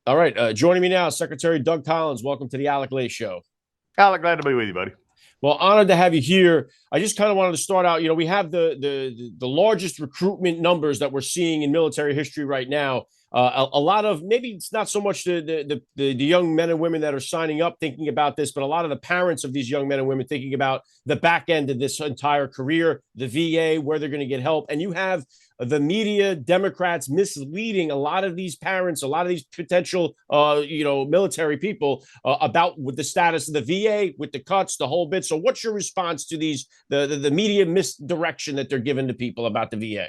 All right. Joining me now, Secretary Doug Collins. Welcome to the Alec Show. Alec, glad to be with you, buddy. Well, honored to have you here. I just kind of wanted to start out. We have the largest recruitment numbers that we're seeing in military history right now. A lot of, maybe it's not so much the young men and women that are signing up thinking about this, but a lot of the parents of these young men and women thinking about the back end of this entire career, the VA, where they're going to get help. And you have the media, Democrats misleading a lot of these parents, a lot of these potential, military people about with the status of the VA, with the cuts, the whole bit. So, what's your response to the media misdirection that they're giving to people about the VA?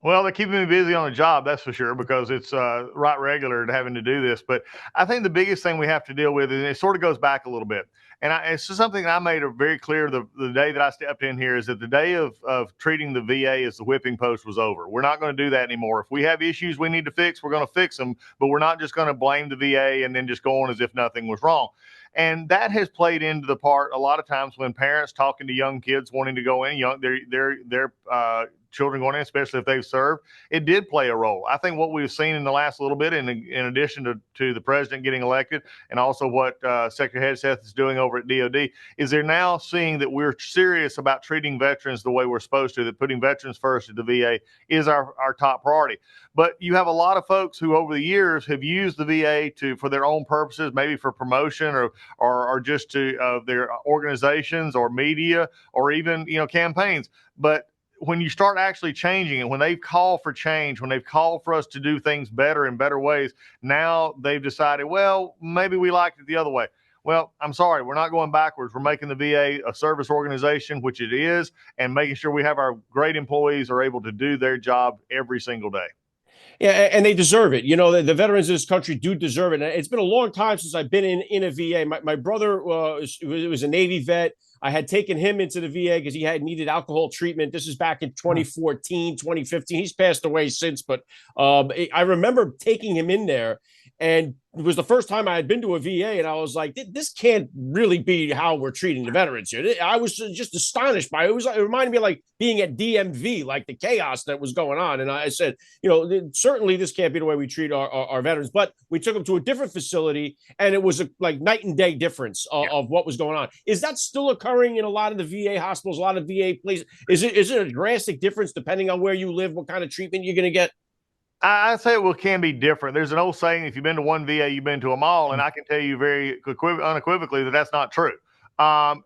Well, they're keeping me busy on the job, that's for sure, because it's right regular to having to do this. But I think the biggest thing we have to deal with, and it sort of goes back a little bit, and it's just something that I made very clear the day that I stepped in here, is that the day of treating the VA as the whipping post was over. We're not going to do that anymore. If we have issues we need to fix, we're going to fix them, but we're not just going to blame the VA and then just go on as if nothing was wrong. And that has played into the part a lot of times when parents talking to young kids wanting to go in, their children going in, especially if they've served, it did play a role. I think what we've seen in the last little bit, in addition to the president getting elected, and also what Secretary Hegseth is doing over at DOD, is they're now seeing that we're serious about treating veterans the way we're supposed to, that putting veterans first at the VA is our top priority. But you have a lot of folks who over the years have used the VA for their own purposes, maybe for promotion or just to their organizations or media or even campaigns. But when you start actually changing it, when they've called for change, when they've called for us to do things better in better ways, now they've decided, well, maybe we liked it the other way. Well, I'm sorry, we're not going backwards. We're making the VA a service organization, which it is, and making sure we have our great employees are able to do their job every single day. Yeah, and they deserve it. The veterans of this country do deserve it. And it's been a long time since I've been in a VA. My brother was a Navy vet. I had taken him into the VA because he had needed alcohol treatment. This is back in 2014, 2015. He's passed away since, but I remember taking him in there, and it was the first time I had been to a VA, and I was like, this can't really be how we're treating the veterans here. I was just astonished by it. It reminded me of like being at DMV, like the chaos that was going on. And I said, certainly this can't be the way we treat our veterans. But we took them to a different facility, and it was like night and day difference of what was going on. Is that still occurring in a lot of the VA hospitals, a lot of VA places? Is it a drastic difference depending on where you live, what kind of treatment you're going to get? I say it can be different. There's an old saying, if you've been to one VA, you've been to them all. And I can tell you very unequivocally that that's not true. And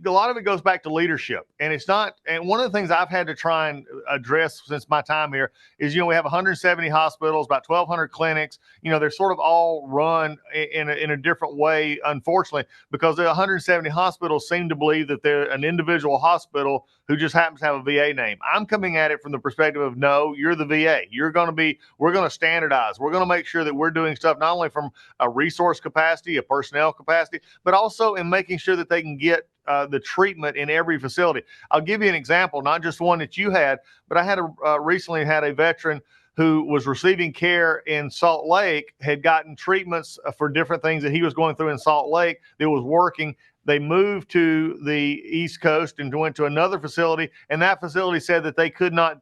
a lot of it goes back to leadership. And it's not, and one of the things I've had to try and address since my time here is, we have 170 hospitals, about 1,200 clinics. They're sort of all run in a different way, unfortunately, because the 170 hospitals seem to believe that they're an individual hospital who just happens to have a VA name. I'm coming at it from the perspective of, no, you're the VA. We're going to standardize. We're going to make sure that we're doing stuff not only from a resource capacity, a personnel capacity, but also in making sure that they can get the treatment in every facility. I'll give you an example, not just one that you had, but I recently had a veteran who was receiving care in Salt Lake, had gotten treatments for different things that he was going through in Salt Lake that was working. They moved to the East Coast and went to another facility, and that facility said that they could not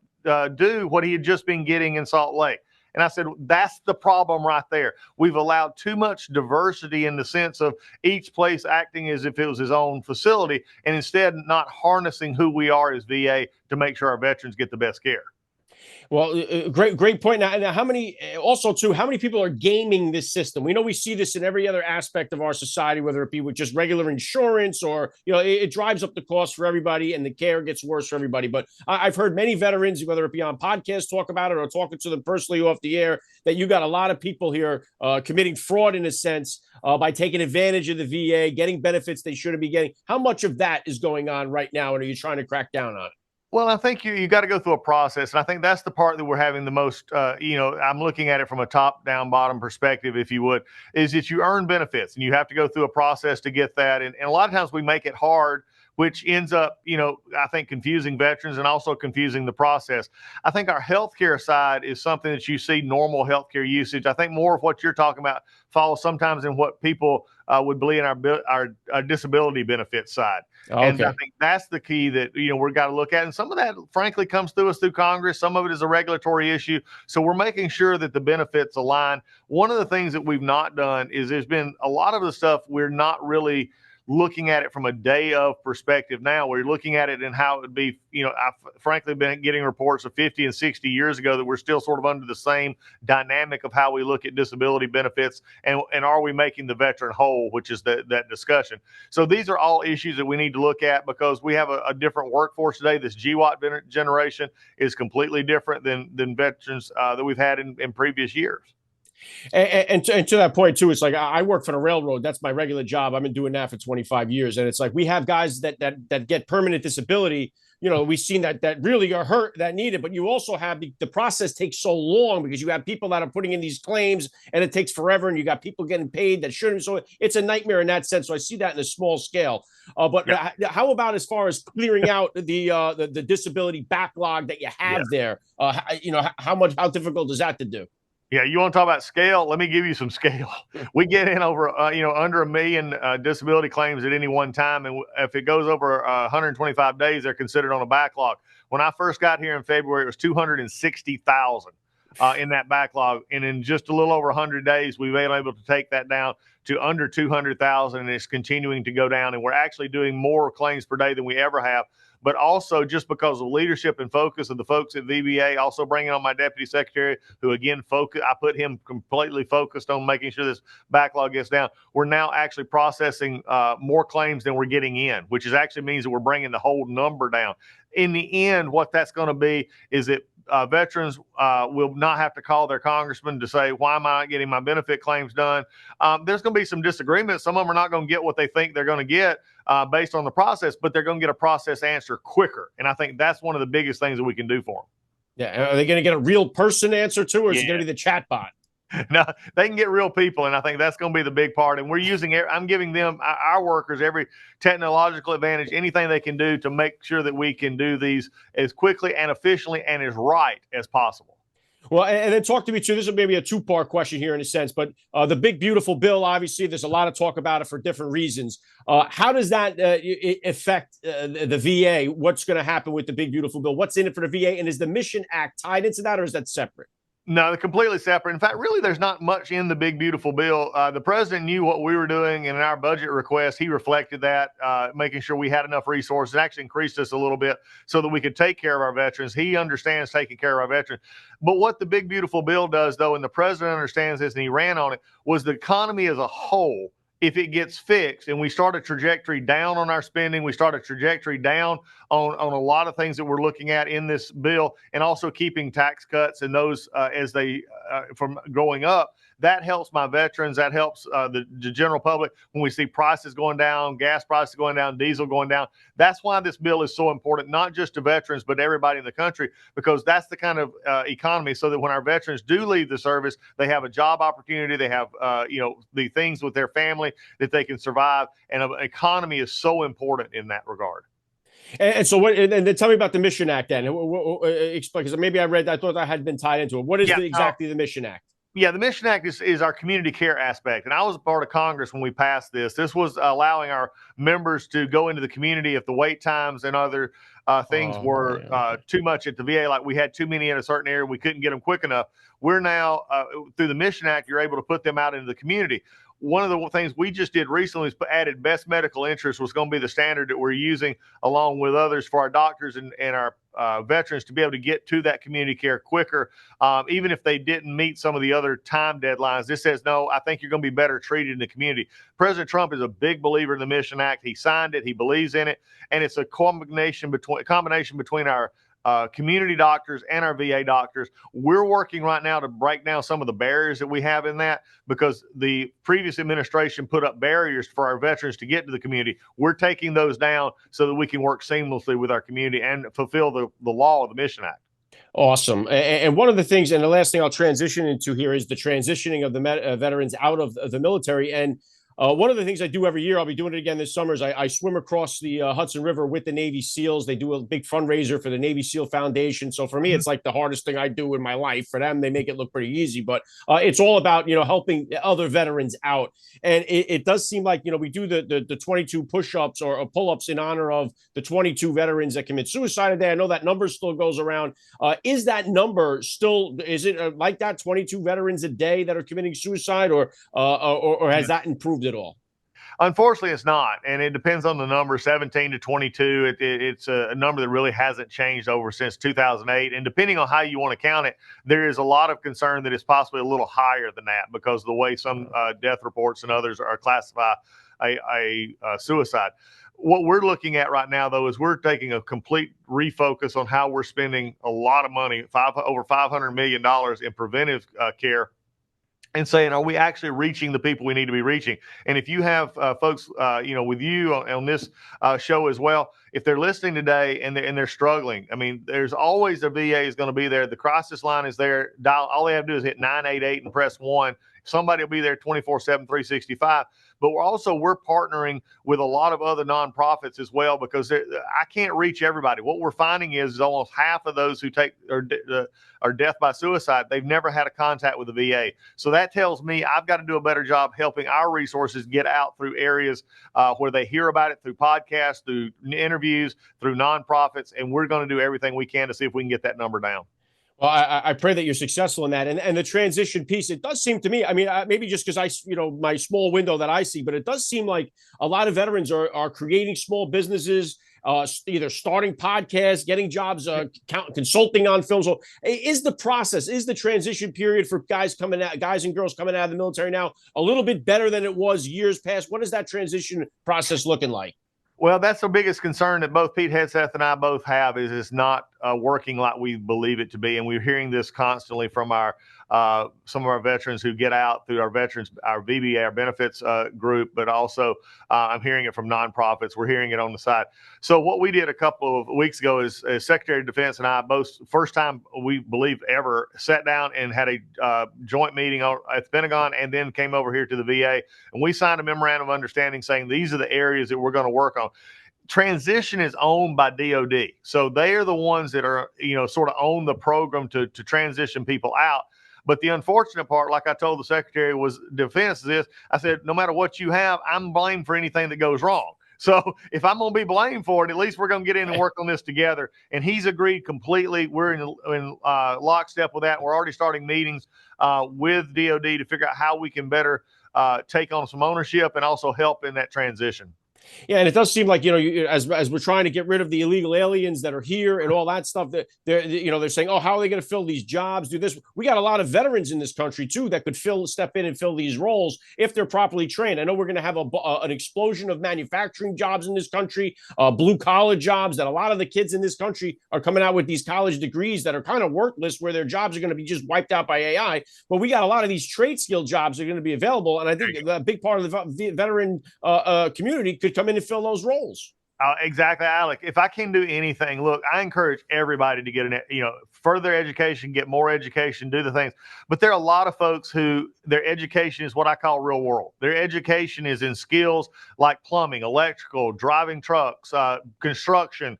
do what he had just been getting in Salt Lake. And I said, that's the problem right there. We've allowed too much diversity in the sense of each place acting as if it was his own facility, and instead not harnessing who we are as VA to make sure our veterans get the best care. Well, great point. Now, how many people are gaming this system? We know we see this in every other aspect of our society, whether it be with just regular insurance or, it drives up the cost for everybody and the care gets worse for everybody. But I've heard many veterans, whether it be on podcasts, talk about it or talking to them personally off the air, that you got a lot of people here committing fraud in a sense by taking advantage of the VA, getting benefits they shouldn't be getting. How much of that is going on right now? And are you trying to crack down on it? Well, I think you got to go through a process. And I think that's the part that we're having the most, I'm looking at it from a top down, bottom perspective, if you would, is that you earn benefits and you have to go through a process to get that. And a lot of times we make it hard which ends up, I think confusing veterans and also confusing the process. I think our healthcare side is something that you see normal healthcare usage. I think more of what you're talking about falls sometimes in what people would believe in our disability benefits side. And I think that's the key that, we've got to look at. And some of that, frankly, comes through us through Congress. Some of it is a regulatory issue. So we're making sure that the benefits align. One of the things that we've not done is there's been a lot of the stuff we're not really looking at it from a day of perspective. Now we're looking at it and how it would be, I've frankly been getting reports of 50 and 60 years ago that we're still sort of under the same dynamic of how we look at disability benefits and are we making the veteran whole, which is that discussion. So these are all issues that we need to look at because we have a different workforce today. This GWAT generation is completely different than veterans that we've had in previous years. And to that point too, it's like I work for the railroad. That's my regular job. I've been doing that for 25 years, and it's like we have guys that get permanent disability. We've seen that really are hurt, that need it, but you also have the process takes so long because you have people that are putting in these claims and it takes forever, and you got people getting paid that shouldn't. So it's a nightmare in that sense. So I see that in a small scale. But how about as far as clearing out the disability backlog that you have there? How difficult is that to do? Yeah, you want to talk about scale? Let me give you some scale. We get in over, under 1 million disability claims at any one time, and if it goes over 125 days, they're considered on a backlog. When I first got here in February, it was 260,000 in that backlog, and in just a little over 100 days, we've been able to take that down to under 200,000, and it's continuing to go down. And we're actually doing more claims per day than we ever have. But also just because of leadership and focus of the folks at VBA, also bringing on my deputy secretary, who again, I put him completely focused on making sure this backlog gets down. We're now actually processing more claims than we're getting in, which actually means that we're bringing the whole number down. In the end, what that's going to be is that veterans will not have to call their congressman to say, why am I not getting my benefit claims done? There's going to be some disagreements. Some of them are not going to get what they think they're going to get based on the process, but they're going to get a process answer quicker. And I think that's one of the biggest things that we can do for them. Yeah. Are they going to get a real person answer too, or is it going to be the chat bot? No, they can get real people, and I think that's going to be the big part. And I'm giving them, our workers, every technological advantage, anything they can do to make sure that we can do these as quickly and efficiently and as right as possible. Well, and then talk to me too. This is maybe a two-part question here in a sense, but the big beautiful bill, obviously, there's a lot of talk about it for different reasons. How does that affect the VA? What's going to happen with the big beautiful bill? What's in it for the VA? And is the Mission Act tied into that, or is that separate? No, they're completely separate. In fact, really, there's not much in the big, beautiful bill. The president knew what we were doing, and in our budget request, he reflected that, making sure we had enough resources. It actually increased us a little bit so that we could take care of our veterans. He understands taking care of our veterans. But what the big, beautiful bill does, though, and the president understands this, and he ran on it, was the economy as a whole. If it gets fixed and we start a trajectory down on our spending, we start a trajectory down on a lot of things that we're looking at in this bill, and also keeping tax cuts and those as they from going up, that helps my veterans. That helps the general public when we see prices going down, gas prices going down, diesel going down. That's why this bill is so important, not just to veterans, but everybody in the country, because that's the kind of economy so that when our veterans do leave the service, they have a job opportunity. They have, the things with their family that they can survive. And an economy is so important in that regard. And so, what? And then tell me about the Mission Act. Then explain, because maybe I thought I had been tied into it. What is exactly the Mission Act? Yeah, the Mission Act is our community care aspect. And I was a part of Congress when we passed this. This was allowing our members to go into the community if the wait times and other things were too much at the VA, like we had too many in a certain area, we couldn't get them quick enough. We're now, through the Mission Act, you're able to put them out into the community. One of the things we just did recently is added best medical interest was going to be the standard that we're using along with others for our doctors and our veterans to be able to get to that community care quicker, even if they didn't meet some of the other time deadlines. This says, no, I think you're going to be better treated in the community. President Trump is a big believer in the Mission Act. He signed it. He believes in it. And it's a combination between our community doctors and our VA doctors. We're working right now to break down some of the barriers that we have in that, because the previous administration put up barriers for our veterans to get to the community. We're taking those down so that we can work seamlessly with our community and fulfill the law of the Mission Act. Awesome. And one of the things, and the last thing I'll transition into here, is the transitioning of the veterans out of the military. And One of the things I do every year, I'll be doing it again this summer, is I swim across the Hudson River with the Navy SEALs. They do a big fundraiser for the Navy SEAL Foundation. So for me, it's like the hardest thing I do in my life. For them, they make it look pretty easy, but it's all about, helping other veterans out. And it does seem like, we do the 22 push-ups or pull-ups in honor of the 22 veterans that commit suicide a day. I know that number still goes around. Is that number still, is it like that, 22 veterans a day that are committing suicide, or has that improved at all? Unfortunately, it's not, and it depends on the number. 17 to 22, it's a number that really hasn't changed over since 2008. And depending on how you want to count it, there is a lot of concern that it's possibly a little higher than that because of the way some death reports and others are classify a suicide. What we're looking at right now, though, is we're taking a complete refocus on how we're spending a lot of money, over $500 million in preventive care, and saying, are we actually reaching the people we need to be reaching? And if you have folks, with you on this show as well, if they're listening today and they're struggling, I mean, there's always a VA is going to be there. The crisis line is there. Dial. All they have to do is hit 988 and press 1. Somebody will be there 24/7, 365. But we're partnering with a lot of other nonprofits as well, because I can't reach everybody. What we're finding is almost half of those who are death by suicide, they've never had a contact with the VA. So that tells me I've got to do a better job helping our resources get out through areas where they hear about it, through podcasts, through interviews, through nonprofits, and we're going to do everything we can to see if we can get that number down. Well, I pray that you're successful in that. And the transition piece, it does seem to me, I mean, maybe just because my small window that I see, but it does seem like a lot of veterans are creating small businesses, either starting podcasts, getting jobs, consulting on films. So is the transition period for guys and girls coming out of the military now a little bit better than it was years past? What is that transition process looking like? Well, that's the biggest concern that both Pete Hegseth and I both have, is it's not working like we believe it to be. And we're hearing this constantly from some of our veterans who get out through our VBA, our benefits group, but also I'm hearing it from nonprofits. We're hearing it on the side. So what we did a couple of weeks ago is Secretary of Defense and I both, first time we believe ever, sat down and had a joint meeting at the Pentagon, and then came over here to the VA. And we signed a memorandum of understanding saying these are the areas that we're going to work on. Transition is owned by DOD. So they are the ones that are, sort of own the program to transition people out. But the unfortunate part, like I told the Secretary was Defense, is this. I said, no matter what you have, I'm blamed for anything that goes wrong. So if I'm going to be blamed for it, at least we're going to get in and work on this together. And he's agreed completely. We're in lockstep with that. We're already starting meetings with DOD to figure out how we can better take on some ownership and also help in that transition. Yeah, and it does seem like, as we're trying to get rid of the illegal aliens that are here and all that stuff, that they're saying, oh, how are they going to fill these jobs, do this? We got a lot of veterans in this country too that could step in and fill these roles if they're properly trained. I know we're going to have an explosion of manufacturing jobs in this country, blue collar jobs, that a lot of the kids in this country are coming out with these college degrees that are kind of worthless, where their jobs are going to be just wiped out by AI. But we got a lot of these trade skill jobs that are going to be available, and I think a big part of the veteran community could come in and fill those roles. Exactly, Alec. If I can do anything, look, I encourage everybody to get further education, get more education, do the things. But there are a lot of folks who their education is what I call real world. Their education is in skills like plumbing, electrical, driving trucks, construction,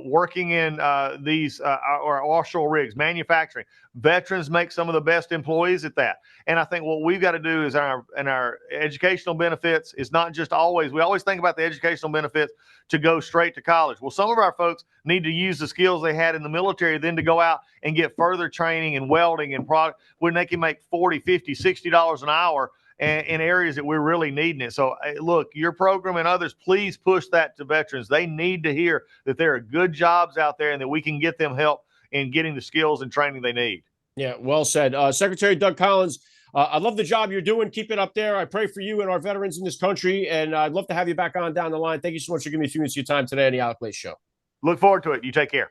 working in these or offshore rigs, manufacturing. Veterans make some of the best employees at that. And I think what we've got to do is in our educational benefits is not just we always think about the educational benefits to go straight to college. Well, some of our folks need to use the skills they had in the military then to go out and get further training in welding and product when they can make $40, $50, $60 an hour in areas that we're really needing it. So look, your program and others, please push that to veterans. They need to hear that there are good jobs out there and that we can get them help in getting the skills and training they need. Yeah, well said. Secretary Doug Collins, I love the job you're doing. Keep it up there. I pray for you and our veterans in this country, and I'd love to have you back on down the line. Thank you so much for giving me a few minutes of your time today on the Alec Show. Look forward to it. You take care.